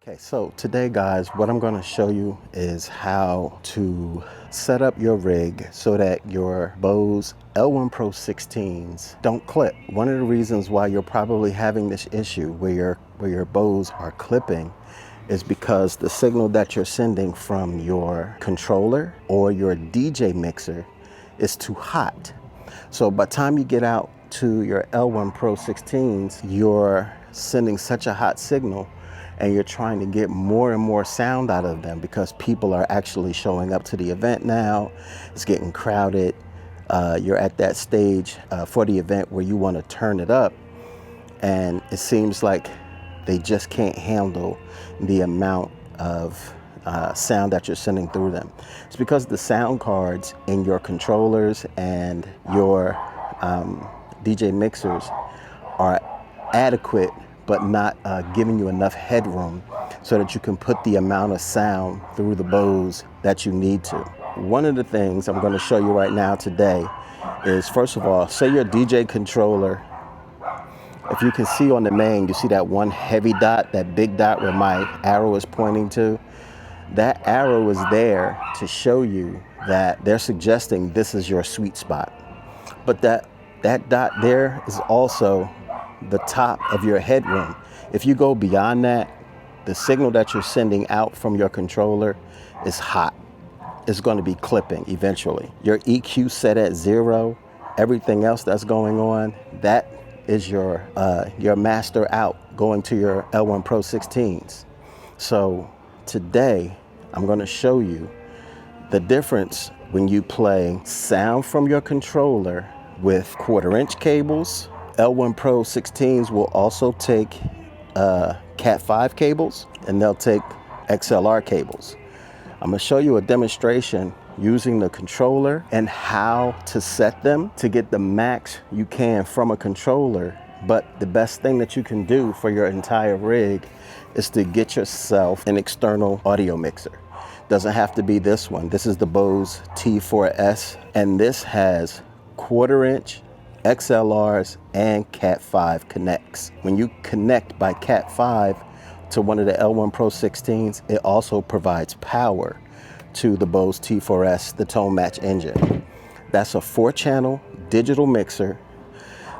Okay, so today guys, what I'm going to show you is how to set up your rig so that your BOSE L1 Pro 16s don't clip. One of the reasons why you're probably having this issue where your BOSE are clipping is because the signal that you're sending from your controller or your DJ mixer is too hot. So by the time you get out to your L1 Pro 16s, you're sending such a hot signal and you're trying to get more and more sound out of them because people are actually showing up to the event now. It's getting crowded. You're at that stage for the event where you want to turn it up, and it seems like they just can't handle the amount of sound that you're sending through them. It's because the sound cards in your controllers and your DJ mixers are adequate but not giving you enough headroom so that you can put the amount of sound through the BOSE that you need to. One of the things I'm going to show you right now today is, first of all, say your DJ controller, if you can see on the main, you see that one heavy dot, that big dot where my arrow is pointing to? That arrow is there to show you that they're suggesting this is your sweet spot. But that dot there is also the top of your headroom. If you go beyond that, the signal that you're sending out from your controller is hot. It's going to be clipping eventually. Your EQ set at 0, everything else that's going on, that is your master out going to your L1 Pro 16s. So today I'm going to show you the difference when you play sound from your controller with 1/4-inch cables. L1 Pro 16s will also take Cat 5 cables, and they'll take XLR cables. I'm going to show you a demonstration using the controller and how to set them to get the max you can from a controller. But the best thing that you can do for your entire rig is to get yourself an external audio mixer. Doesn't have to be this one. This is the BOSE T4S, and this has 1/4-inch XLRs and Cat 5 connects. When you connect by Cat 5 to one of the L1 Pro 16s, it also provides power to the BOSE T4S, the ToneMatch engine. That's a 4-channel digital mixer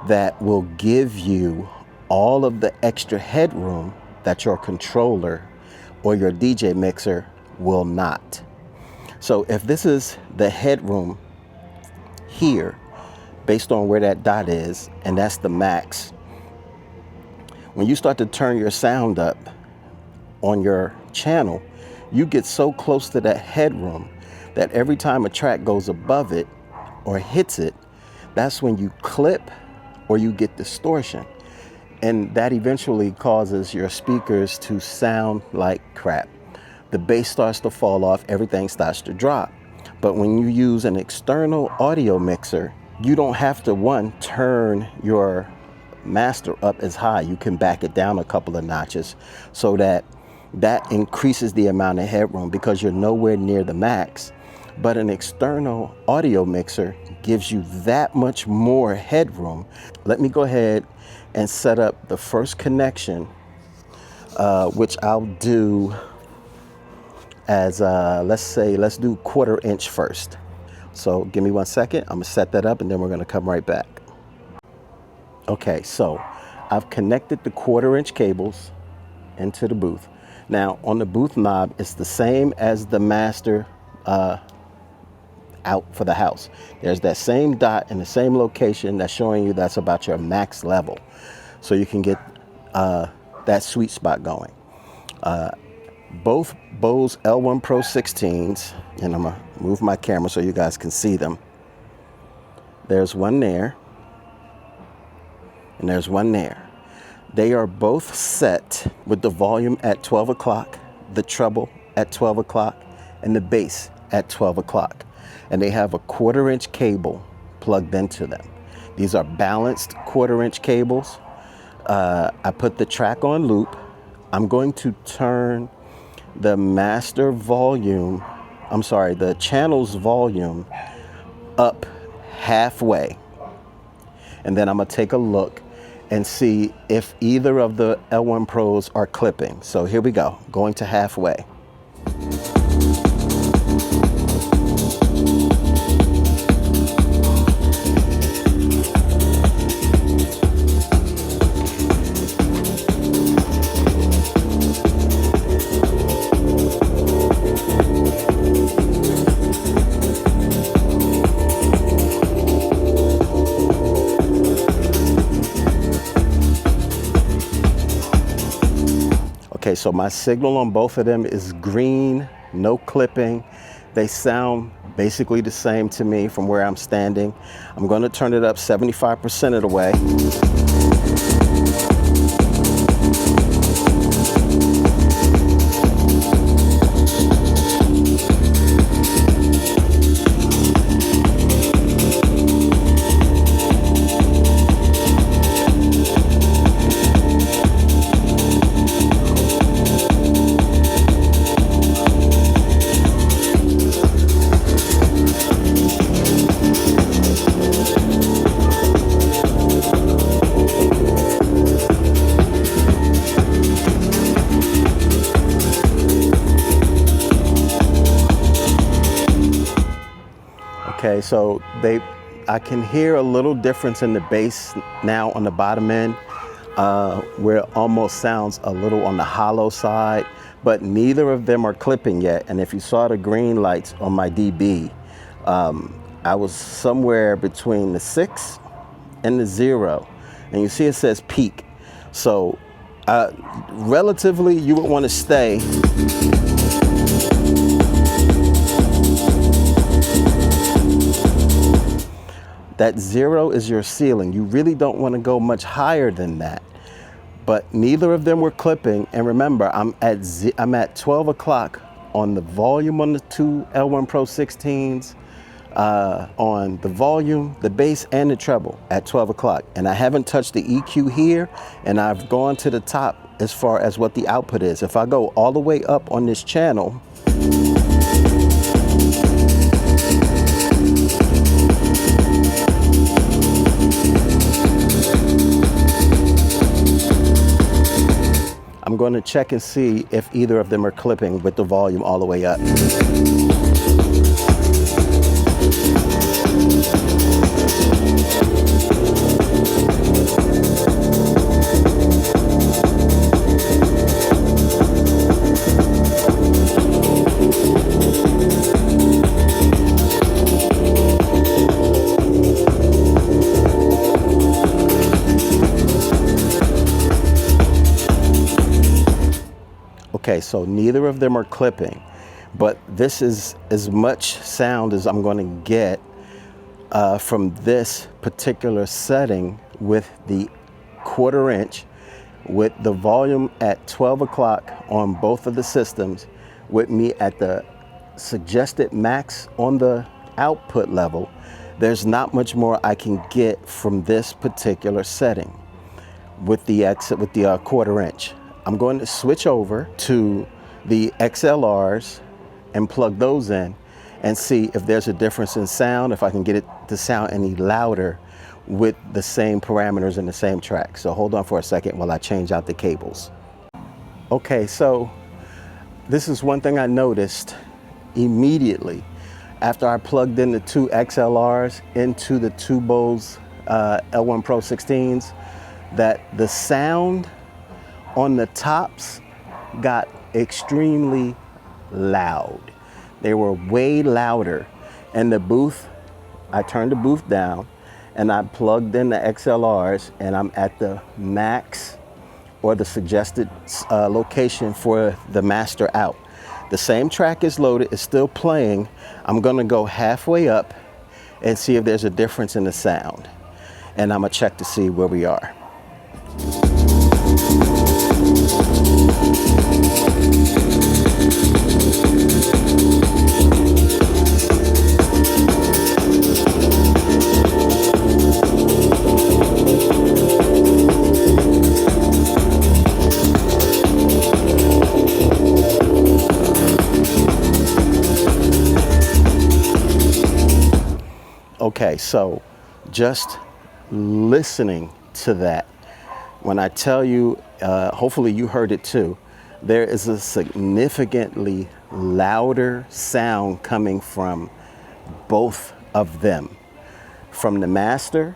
that will give you all of the extra headroom that your controller or your DJ mixer will not. So if this is the headroom here, based on where that dot is, and that's the max, when you start to turn your sound up on your channel, you get so close to that headroom that every time a track goes above it or hits it, that's when you clip or you get distortion. And that eventually causes your speakers to sound like crap. The bass starts to fall off, everything starts to drop. But when you use an external audio mixer, you don't have to, one, turn your master up as high. You can back it down a couple of notches so that increases the amount of headroom because you're nowhere near the max. But an external audio mixer gives you that much more headroom. Let me go ahead and set up the first connection, which I'll do as, let's do 1/4-inch first. So give me 1 second. I'm gonna set that up and then we're gonna come right back. Okay, so I've connected the 1/4-inch cables into the booth. Now on the booth knob, it's the same as the master out for the house. There's that same dot in the same location that's showing you that's about your max level. So you can get that sweet spot going. Both BOSE L1 Pro 16s, and I'm gonna move my camera so you guys can see them. There's one there, and there's one there. They are both set with the volume at 12 o'clock, the treble at 12 o'clock, and the bass at 12 o'clock. And they have a 1/4-inch cable plugged into them. These are balanced 1/4-inch cables. I put the track on loop. I'm going to turn the master volume, the channel's volume up halfway. And then I'm gonna take a look and see if either of the L1 Pros are clipping. So here we go, going to halfway. Okay, so my signal on both of them is green, no clipping. They sound basically the same to me from where I'm standing. I'm going to turn it up 75% of the way. Okay, so I can hear a little difference in the bass now on the bottom end, where it almost sounds a little on the hollow side, but neither of them are clipping yet. And if you saw the green lights on my DB, I was somewhere between the 6 and the 0, and you see it says peak. So relatively, you would want to stay that 0 is your ceiling. You really don't want to go much higher than that. But neither of them were clipping. And remember, I'm at 12 o'clock on the volume on the two L1 Pro 16s, on the volume, the bass, and the treble at 12 o'clock. And I haven't touched the EQ here, and I've gone to the top as far as what the output is. If I go all the way up on this channel, I'm going to check and see if either of them are clipping with the volume all the way up. Okay, so neither of them are clipping, but this is as much sound as I'm going to get from this particular setting with the 1/4 inch, with the volume at 12 o'clock on both of the systems, with me at the suggested max on the output level. There's not much more I can get from this particular setting with the 1/4 inch. I'm going to switch over to the XLRs and plug those in and see if there's a difference in sound, if I can get it to sound any louder with the same parameters and the same track. So hold on for a second while I change out the cables. Okay, so this is one thing I noticed immediately after I plugged in the two XLRs into the two BOSE L1 Pro 16s, that the sound on the tops got extremely loud. They were way louder. And the booth, I turned the booth down and I plugged in the XLRs, and I'm at the max or the suggested location for the master out. The same track is loaded, it's still playing. I'm gonna go halfway up and see if there's a difference in the sound. And I'm gonna check to see where we are. Okay, so just listening to that, When I tell you, hopefully you heard it too, there is a significantly louder sound coming from both of them. From the master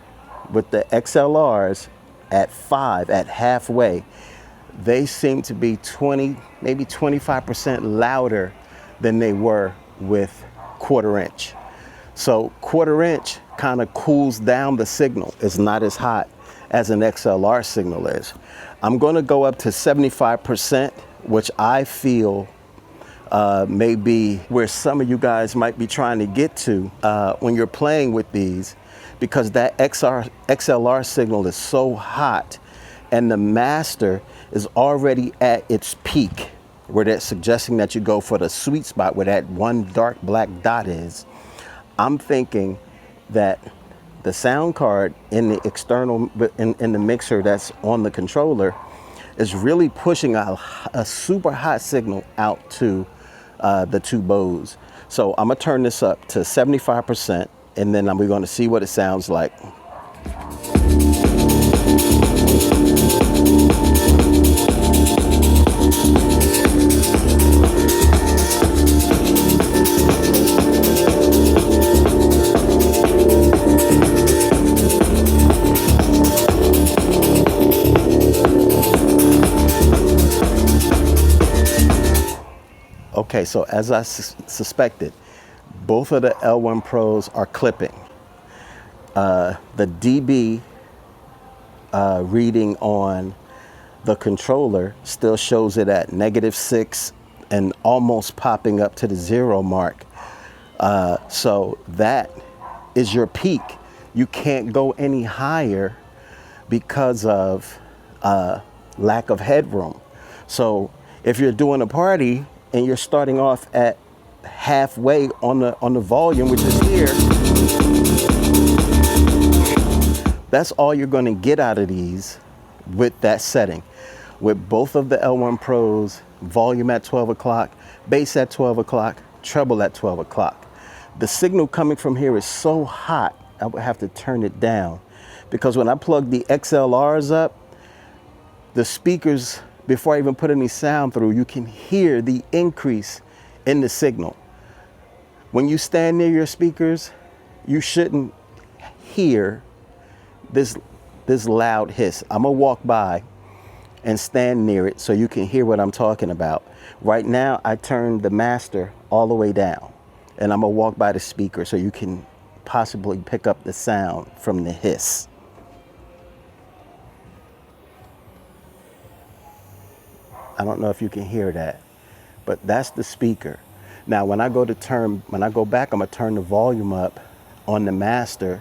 with the XLRs at 5, at halfway, they seem to be 20, maybe 25% louder than they were with quarter inch. So quarter inch kind of cools down the signal. It's not as hot as an XLR signal is. I'm going to go up to 75%, which I feel may be where some of you guys might be trying to get to when you're playing with these, because that XLR signal is so hot and the master is already at its peak, where they're suggesting that you go for the sweet spot where that one dark black dot is. I'm thinking that the sound card in the external, in the mixer that's on the controller, is really pushing a super hot signal out to the two BOSE. So I'm gonna turn this up to 75%, and then we're gonna see what it sounds like. Okay, so as I suspected, both of the L1 Pros are clipping. The dB reading on the controller still shows it at -6 and almost popping up to the 0 mark. So that is your peak. You can't go any higher because of lack of headroom. So if you're doing a party and you're starting off at halfway on the volume, which is here, that's all you're going to get out of these with that setting. With both of the L1 Pros, volume at 12 o'clock, bass at 12 o'clock, treble at 12 o'clock. The signal coming from here is so hot, I would have to turn it down, because when I plug the XLRs up, the speakers, before I even put any sound through, you can hear the increase in the signal. When you stand near your speakers, you shouldn't hear this loud hiss. I'm gonna walk by and stand near it so you can hear what I'm talking about. Right now, I turned the master all the way down, and I'm gonna walk by the speaker so you can possibly pick up the sound from the hiss. I don't know if you can hear that, but that's the speaker. Now, when I go back, I'm gonna turn the volume up on the master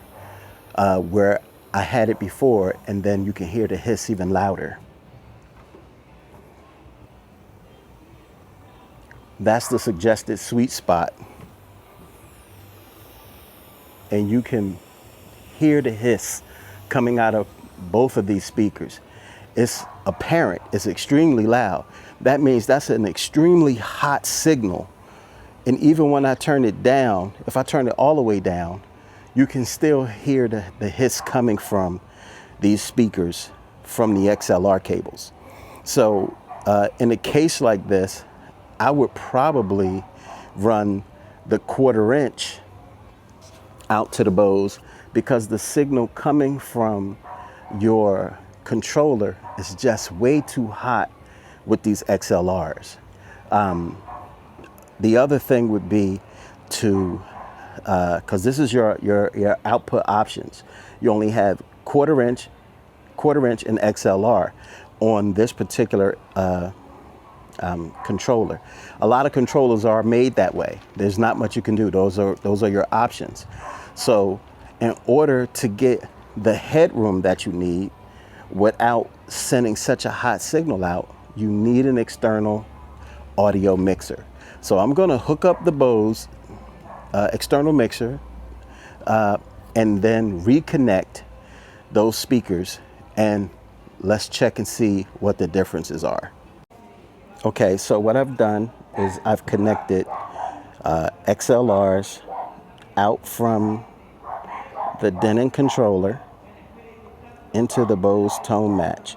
where I had it before, and then you can hear the hiss even louder. That's the suggested sweet spot. And you can hear the hiss coming out of both of these speakers. It's apparent, it's extremely loud. That means that's an extremely hot signal. And even when I turn it down, if I turn it all the way down, you can still hear the hiss coming from these speakers from the XLR cables. So in a case like this, I would probably run the quarter inch out to the BOSE, because the signal coming from your controller is just way too hot with these XLRs. The other thing would be to, because this is your output options. You only have quarter inch and XLR on this particular controller. A lot of controllers are made that way. There's not much you can do. Those are your options. So in order to get the headroom that you need without sending such a hot signal out, you need an external audio mixer. So I'm going to hook up the BOSE external mixer and then reconnect those speakers, and let's check and see what the differences are. Okay, so what I've done is I've connected XLRs out from the Denon controller into the BOSE ToneMatch.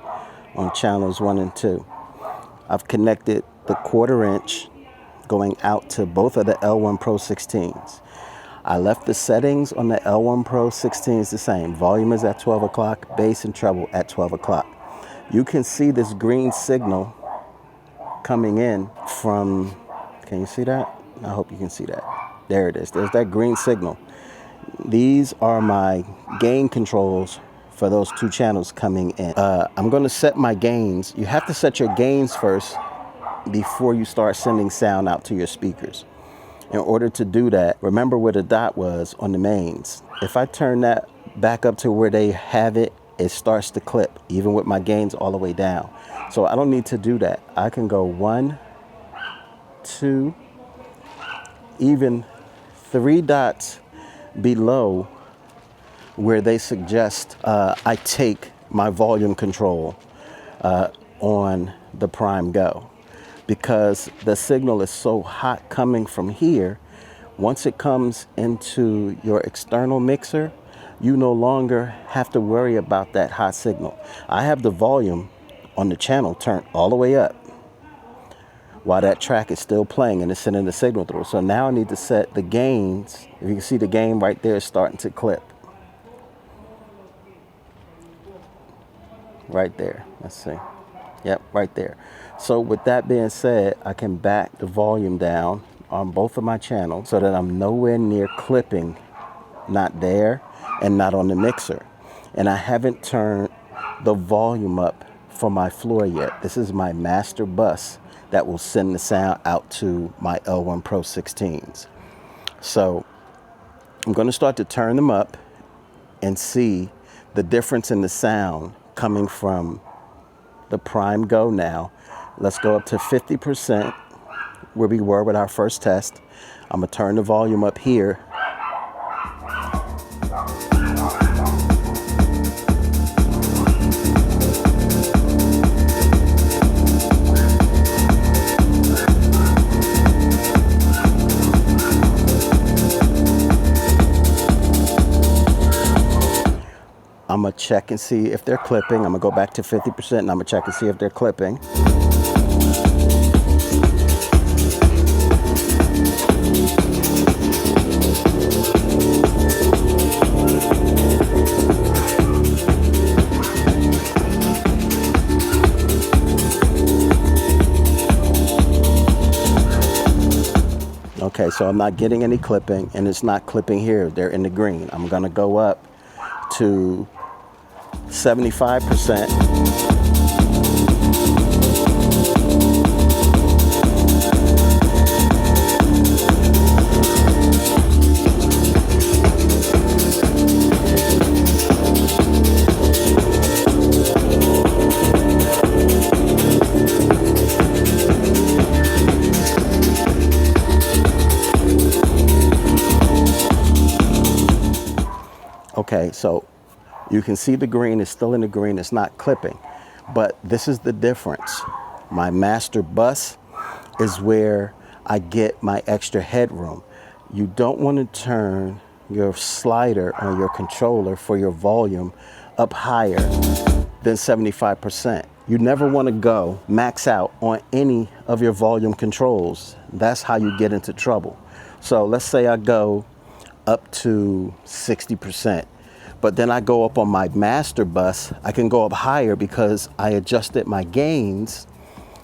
on channels 1 and 2. I've connected the 1/4 inch going out to both of the L1 Pro 16s. I left the settings on the L1 Pro 16s the same. Volume is at 12 o'clock, bass and treble at 12 o'clock. You can see this green signal coming in from, can you see that? I hope you can see that. There it is. There's that green signal. These are my gain controls for those 2 channels coming in. I'm going to set my gains. You have to set your gains first before you start sending sound out to your speakers. In order to do that, remember where the dot was on the mains. If I turn that back up to where they have it, it starts to clip, even with my gains all the way down. So I don't need to do that. I can go 1, 2, even 3 dots below where they suggest I take my volume control on the Prime Go. Because the signal is so hot coming from here, once it comes into your external mixer, you no longer have to worry about that hot signal. I have the volume on the channel turned all the way up while that track is still playing and it's sending the signal through. So now I need to set the gains. If you can see the gain right there is starting to clip. Right there, let's see. Yep, right there. So with that being said, I can back the volume down on both of my channels so that I'm nowhere near clipping, not there and not on the mixer. And I haven't turned the volume up for my floor yet. This is my master bus that will send the sound out to my L1 Pro 16s. So I'm going to start to turn them up and see the difference in the sound coming from the Prime Go now. Let's go up to 50% where we were with our first test. I'm gonna turn the volume up here. I'm gonna check and see if they're clipping. I'm gonna go back to 50% and I'm gonna check and see if they're clipping. Okay, so I'm not getting any clipping and it's not clipping here. They're in the green. I'm gonna go up to 75%. Okay, so you can see the green is still in the green. It's not clipping, but this is the difference. My master bus is where I get my extra headroom. You don't want to turn your slider on your controller for your volume up higher than 75%. You never want to go max out on any of your volume controls. That's how you get into trouble. So let's say I go up to 60%. But then I go up on my master bus, I can go up higher because I adjusted my gains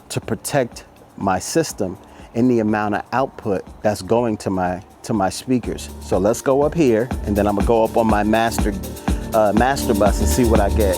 to protect my system and the amount of output that's going to my speakers. So let's go up here and then I'm gonna go up on my master bus and see what I get.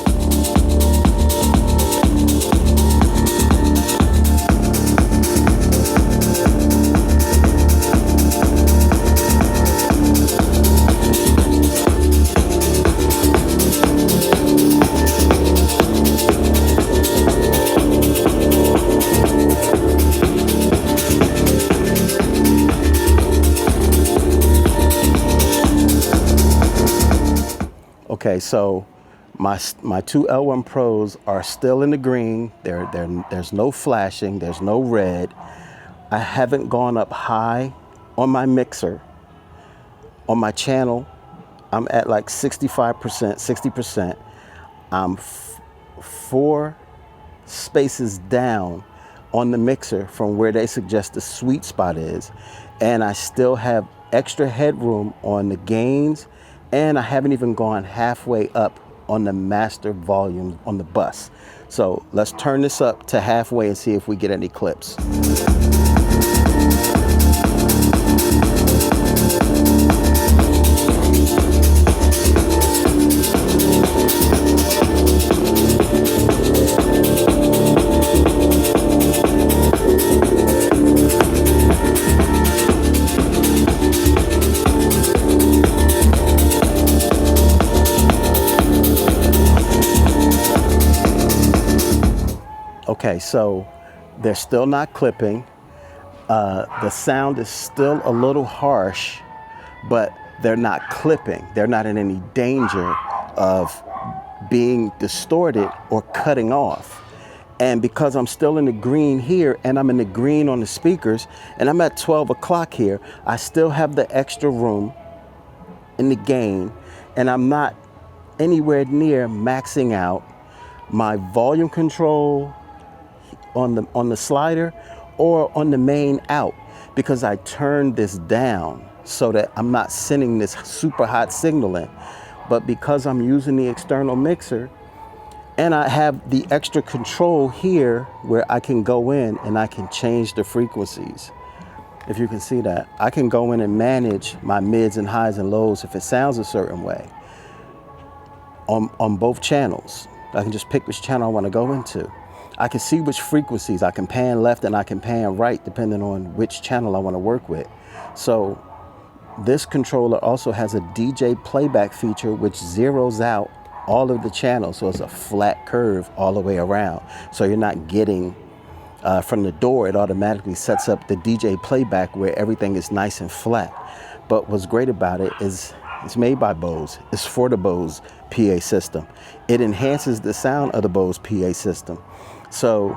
Okay, so my two L1 Pros are still in the green. There's no flashing, there's no red. I haven't gone up high on my mixer. On my channel, I'm at like 65%, 60%. I'm 4 spaces down on the mixer from where they suggest the sweet spot is. And I still have extra headroom on the gains, and I haven't even gone halfway up on the master volume on the bus. So let's turn this up to halfway and see if we get any clips. Okay, so they're still not clipping. The sound is still a little harsh, but they're not clipping. They're not in any danger of being distorted or cutting off. And because I'm still in the green here, and I'm in the green on the speakers, and I'm at 12 o'clock here, I still have the extra room in the gain, and I'm not anywhere near maxing out my volume control on the slider or on the main out, because I turned this down so that I'm not sending this super hot signal in. But because I'm using the external mixer and I have the extra control here where I can go in and I can change the frequencies. If you can see that, I can go in and manage my mids and highs and lows if it sounds a certain way on both channels. I can just pick which channel I want to go into. I can see which frequencies. I can pan left and I can pan right depending on which channel I want to work with. So this controller also has a DJ playback feature which zeroes out all of the channels, so it's a flat curve all the way around. So you're not getting from the door, it automatically sets up the DJ playback where everything is nice and flat. But what's great about it is it's made by BOSE. It's for the BOSE PA system. It enhances the sound of the BOSE PA system. So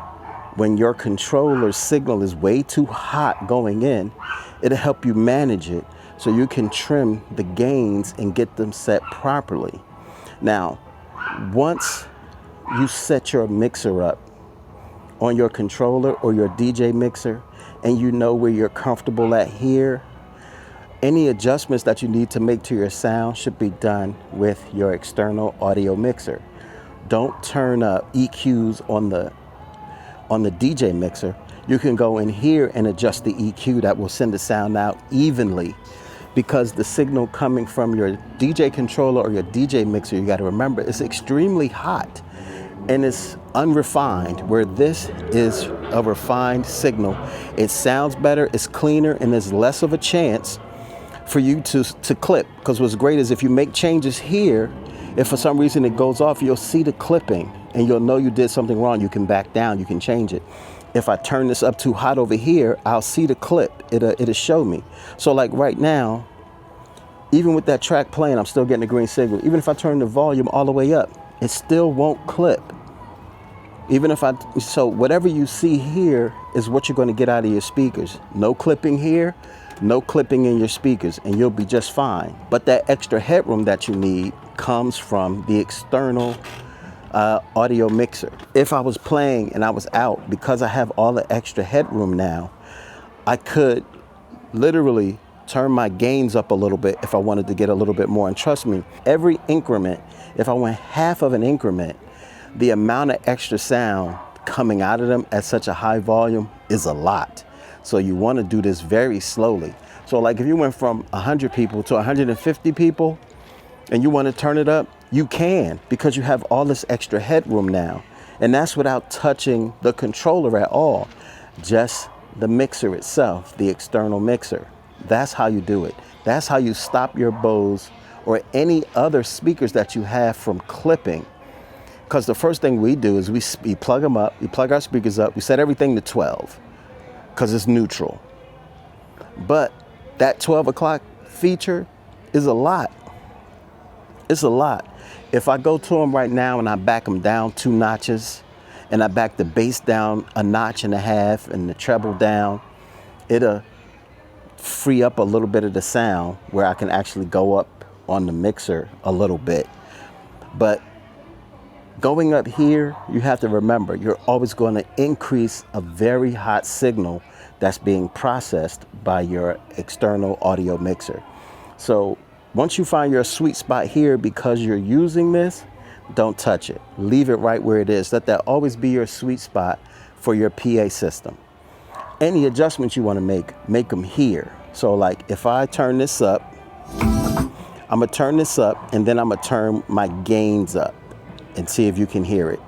when your controller signal is way too hot going in, it'll help you manage it so you can trim the gains and get them set properly. Now, once you set your mixer up on your controller or your DJ mixer and you know where you're comfortable at here, any adjustments that you need to make to your sound should be done with your external audio mixer. Don't turn up EQs on the DJ mixer. You can go in here and adjust the EQ that will send the sound out evenly, because the signal coming from your DJ controller or your DJ mixer, you got to remember, it's extremely hot and it's unrefined, where this is a refined signal. It sounds better, it's cleaner, and there's less of a chance for you to clip. Because what's great is if you make changes here, if for some reason it goes off, you'll see the clipping and you'll know you did something wrong. You can back down, you can change it. If I turn this up too hot over here, I'll see the clip, it'll show me. So like right now, even with that track playing, I'm still getting a green signal. Even if I turn the volume all the way up, it still won't clip. So whatever you see here is what you're going to get out of your speakers. No clipping here, no clipping in your speakers, and you'll be just fine. But that extra headroom that you need comes from the external audio mixer. If I was playing and I was out, because I have all the extra headroom now, I could literally turn my gains up a little bit if I wanted to get a little bit more. And trust me, every increment, if I went half of an increment, the amount of extra sound coming out of them at such a high volume is a lot. So you want to do this very slowly. So like if you went from 100 people to 150 people and you want to turn it up, you can, because you have all this extra headroom now. And that's without touching the controller at all, just the mixer itself, the external mixer. That's how you do it. That's how you stop your BOSE or any other speakers that you have from clipping. Because the first thing we do is we plug them up, we plug our speakers up, we set everything to 12 because it's neutral. But that 12 o'clock feature is a lot. It's a lot. If I go to them right now and I back them down 2 notches and I back the bass down a notch and a half and the treble down, it'll free up a little bit of the sound where I can actually go up on the mixer a little bit. But Going up here, you have to remember, you're always going to increase a very hot signal that's being processed by your external audio mixer. So once you find your sweet spot here, because you're using this, don't touch it. Leave it right where it is. Let that always be your sweet spot for your PA system. Any adjustments you want to make them here. So like if I turn this up, I'm gonna turn this up and then I'm gonna turn my gains up and see if you can hear it.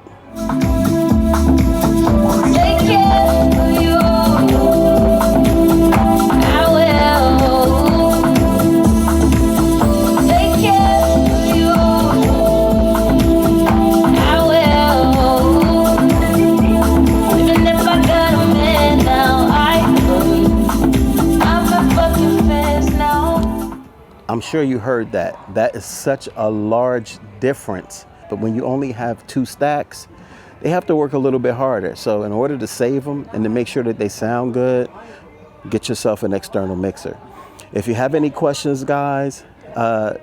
I'm sure you heard that. That is such a large difference. But when you only have 2 stacks, they have to work a little bit harder. So in order to save them and to make sure that they sound good, get yourself an external mixer. If you have any questions, guys,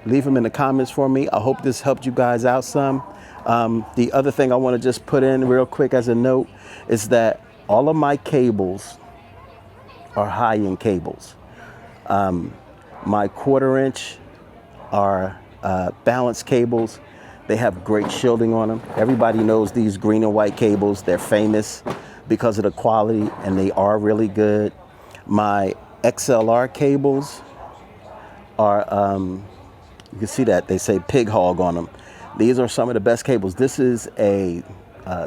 leave them in the comments for me. I hope this helped you guys out some. The other thing I want to just put in real quick as a note is that all of my cables are high-end cables. My 1/4 inch are balance cables. They have great shielding on them. Everybody knows these green and white cables. They're famous because of the quality, and they are really good. My XLR cables are, you can see that they say pig hog on them. These are some of the best cables. This is a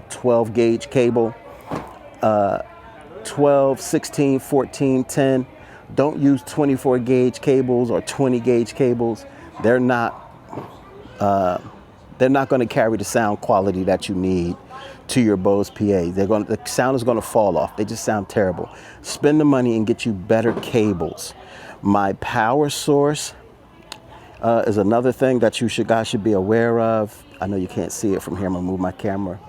12 gauge cable, 12, 16, 14, 10. Don't use 24 gauge cables or 20 gauge cables. They're not going to carry the sound quality that you need to your BOSE PA. The sound is going to fall off. They just sound terrible. Spend the money and get you better cables. My power source is another thing that guys should be aware of. I know you can't see it from here. I'm gonna move my camera.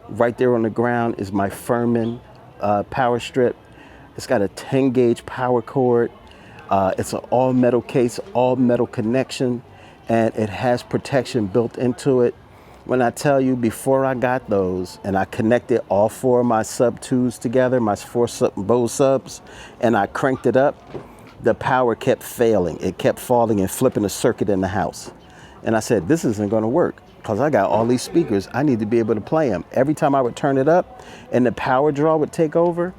Right there on the ground is my Furman power strip. It's got a 10 gauge power cord. It's an all metal case, all metal connection, and it has protection built into it. When I tell you, before I got those and I connected all 4 of my sub 2s together, my 4 BOSE subs, and I cranked it up, the power kept failing. It kept falling and flipping a circuit in the house. And I said, this isn't gonna work because I got all these speakers. I need to be able to play them. Every time I would turn it up and the power draw would take over,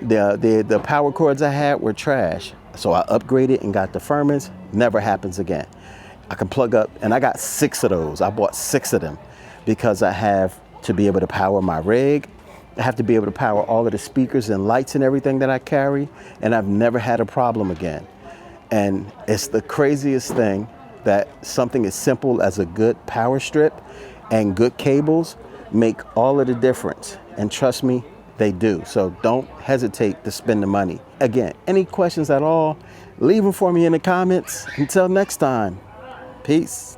the power cords I had were trash. So I upgraded and got the Furmans. Never happens again. I can plug up, and I got 6 of those. I bought 6 of them because I have to be able to power my rig. I have to be able to power all of the speakers and lights and everything that I carry, and I've never had a problem again. And it's the craziest thing that something as simple as a good power strip and good cables make all of the difference. And trust me, they do. So don't hesitate to spend the money. Again, any questions at all, leave them for me in the comments. Until next time, peace.